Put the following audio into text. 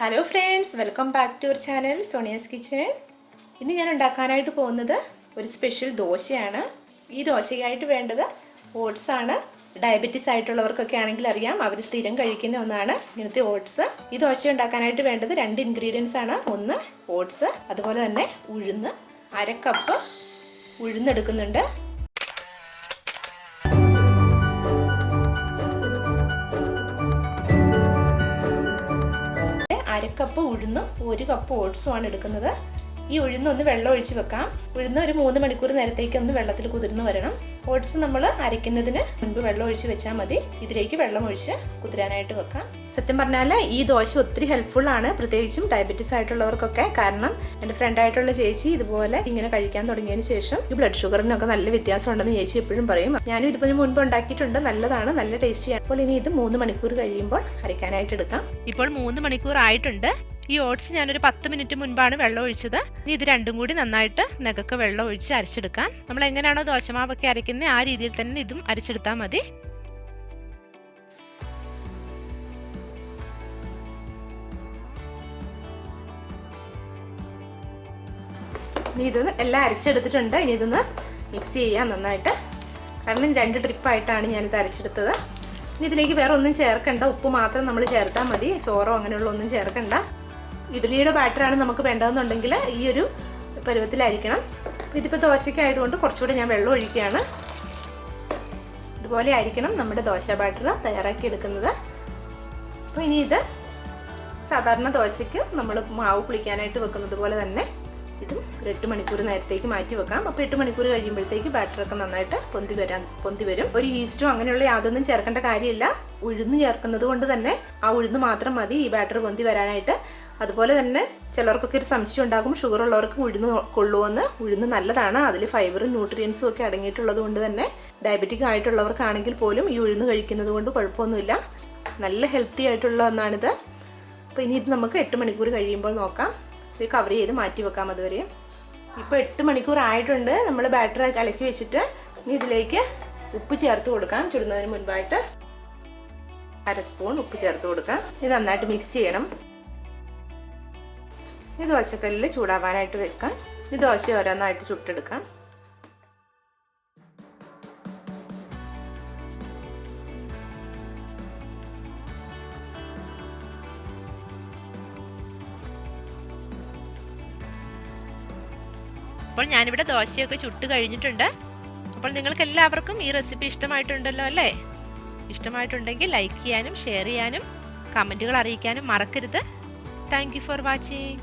Hello friends, welcome back to our channel Sonia's kitchen. ഇന്ന് ഞാൻ ഉണ്ടാക്കാനായിട്ട് പോകുന്നത് ഒരു സ്പെഷ്യൽ ദോശയാണ്. ഈ ദോശയായിട്ട് വേണ്ടത് ഓട്സ് ആണ്. ഡയബറ്റീസ് ആയിട്ടുള്ളവർക്കൊക്കെ ആണെങ്കിൽ അറിയാം, അവർ സ്ഥിരം കഴിക്കുന്ന ഒന്നാണ് ഇങ്ങനത്തെ ഓട്സ്. ഈ ദോശ ഉണ്ടാക്കാനായിട്ട് വേണ്ടത് 2 ഇൻഗ്രീഡിയൻസ് ആണ്. ഒന്ന് ഓട്സ്, അതുപോലെ തന്നെ ഉഴുന്ന്. 1/2 കപ്പ് ഉഴുന്നെടുക്കുന്നുണ്ട്. 1/2 കപ്പ് ഉഴുന്നും 1 കപ്പ് ഓട്സും ആണ് എടുക്കുന്നത്. ഈ ഉഴുന്നൊന്ന് വെള്ളം ഒഴിച്ച് വെക്കാം. ഉഴുന്ന് ഒരു 3 മണിക്കൂർ നേരത്തേക്ക് ഒന്ന് വെള്ളത്തിൽ കുതിർന്ന് വരണം. ഓട്സ് നമ്മൾ അരയ്ക്കുന്നതിന് മുൻപ് വെള്ളം ഒഴിച്ച് വെച്ചാൽ മതി. ഇതിലേക്ക് വെള്ളം ഒഴിച്ച് കുതിരാനായിട്ട് വെക്കാം. സത്യം പറഞ്ഞാൽ ഈ ദോശ ഒത്തിരി ഹെൽപ്ഫുൾ ആണ്, പ്രത്യേകിച്ചും ഡയബറ്റീസ് ആയിട്ടുള്ളവർക്കൊക്കെ. കാരണം എൻ്റെ ഫ്രണ്ടായിട്ടുള്ള ചേച്ചി ഇതുപോലെ ഇങ്ങനെ കഴിക്കാൻ തുടങ്ങിയതിന് ശേഷം ഈ ബ്ലഡ് ഷുഗറിനൊക്കെ നല്ല വ്യത്യാസം ഉണ്ടെന്ന് ചേച്ചി എപ്പോഴും പറയും. ഞാനും ഇതിന് മുൻപ് ഉണ്ടാക്കിയിട്ടുണ്ട്, നല്ലതാണ്, നല്ല ടേസ്റ്റിയാണ്. അപ്പോൾ ഇനി ഇത് 3 മണിക്കൂർ കഴിയുമ്പോൾ അരയ്ക്കാനായിട്ട് എടുക്കാം. ഇപ്പോൾ 3 മണിക്കൂർ ആയിട്ടുണ്ട്. ഈ ഓട്സ് ഞാനൊരു 10 മിനിറ്റ് മുൻപാണ് വെള്ളം ഒഴിച്ചത്. ഇനി ഇത് രണ്ടും കൂടി നന്നായിട്ട് നെകക്ക് വെള്ളം ഒഴിച്ച് അരച്ചെടുക്കാം. നമ്മൾ എങ്ങനെയാണോ ദോശമാവൊക്കെ അരയ്ക്കുന്നത് ആ രീതിയിൽ തന്നെ ഇതും അരച്ചെടുത്താൽ മതി. ഇനി ഇതൊന്ന് എല്ലാം അരച്ചെടുത്തിട്ടുണ്ട്. ഇനി ഇതൊന്ന് മിക്സ് ചെയ്യാം നന്നായിട്ട്. കാരണം 2 ട്രിപ്പായിട്ടാണ് ഞാനിത് അരച്ചെടുത്തത്. ഇനി ഇതിലേക്ക് വേറെ ഒന്നും ചേർക്കണ്ട, ഉപ്പ് മാത്രം നമ്മൾ ചേർത്താൽ മതി. ചോറോ അങ്ങനെയുള്ള ഒന്നും ചേർക്കണ്ട. ഇഡ്ഡലിയുടെ ബാറ്ററാണ് നമുക്ക് വേണ്ടതെന്നുണ്ടെങ്കിൽ ഈ ഒരു പരുവത്തിലായിരിക്കണം. ഇതിപ്പോൾ ദോശയ്ക്കായതുകൊണ്ട് കുറച്ചുകൂടി ഞാൻ വെള്ളം ഒഴിക്കുകയാണ്. ഇതുപോലെ ആയിരിക്കണം നമ്മുടെ ദോശ ബാറ്റർ തയ്യാറാക്കി എടുക്കുന്നത്. അപ്പോൾ ഇനി ഇത് സാധാരണ ദോശയ്ക്ക് നമ്മൾ മാവ് പുളിക്കാനായിട്ട് വെക്കുന്നത് പോലെ തന്നെ ഇതും ഒരു 8 മണിക്കൂർ നേരത്തേക്ക് മാറ്റി വെക്കാം. അപ്പോൾ 8 മണിക്കൂർ കഴിയുമ്പോഴത്തേക്ക് ബാറ്ററൊക്കെ നന്നായിട്ട് പൊന്തി വരും. ഒരു ഈസ്റ്റോ അങ്ങനെയുള്ള യാതൊന്നും ചേർക്കേണ്ട കാര്യമില്ല. ഉഴുന്ന് ചേർക്കുന്നത് കൊണ്ട് തന്നെ ആ ഉഴുന്ന് മാത്രം മതി ഈ ബാറ്റർ പൊന്തി വരാനായിട്ട്. അതുപോലെ തന്നെ ചിലർക്കൊക്കെ ഒരു സംശയം ഉണ്ടാകും, ഷുഗർ ഉള്ളവർക്ക് ഉഴുന്ന് കൊള്ളുമെന്ന്. ഉഴുന്ന് നല്ലതാണ്, അതിൽ ഫൈബറും ന്യൂട്രിയൻസും ഒക്കെ അടങ്ങിയിട്ടുള്ളത് കൊണ്ട് തന്നെ ഡയബറ്റിക് ആയിട്ടുള്ളവർക്കാണെങ്കിൽ പോലും ഈ ഉഴുന്ന് കഴിക്കുന്നത് കൊണ്ട് കുഴപ്പമൊന്നുമില്ല. നല്ല ഹെൽത്തി ആയിട്ടുള്ള ഒന്നാണിത്. അപ്പോൾ ഇനി ഇത് നമുക്ക് 8 മണിക്കൂർ കഴിയുമ്പോൾ നോക്കാം. ഇത് കവർ ചെയ്ത് മാറ്റി വെക്കാം അതുവരെ. ഇപ്പോൾ 8 മണിക്കൂർ ആയിട്ടുണ്ട്. നമ്മൾ ബാറ്റർ കലക്കി വെച്ചിട്ട് ഇനി ഇതിലേക്ക് ഉപ്പ് ചേർത്ത് കൊടുക്കാം. ചുടുന്നതിന് മുൻപായിട്ട് 1/2 സ്പൂൺ ഉപ്പ് ചേർത്ത് കൊടുക്കാം. ഇത് നന്നായിട്ട് മിക്സ് ചെയ്യണം. ഈ ദോശക്കല്ലിൽ ചൂടാവാനായിട്ട് വെക്കാം. ഈ ദോശ ഓരോന്നായിട്ട് ചുട്ടെടുക്കാം. അപ്പോൾ ഞാനിവിടെ ദോശയൊക്കെ ചുട്ട് കഴിഞ്ഞിട്ടുണ്ട്. അപ്പോൾ നിങ്ങൾക്ക് എല്ലാവർക്കും ഈ റെസിപ്പി ഇഷ്ടമായിട്ടുണ്ടല്ലോ അല്ലേ? ഇഷ്ടമായിട്ടുണ്ടെങ്കിൽ ലൈക്ക് ചെയ്യാനും ഷെയർ ചെയ്യാനും കമൻറ്റുകൾ അറിയിക്കാനും മറക്കരുത്. Thank you for watching.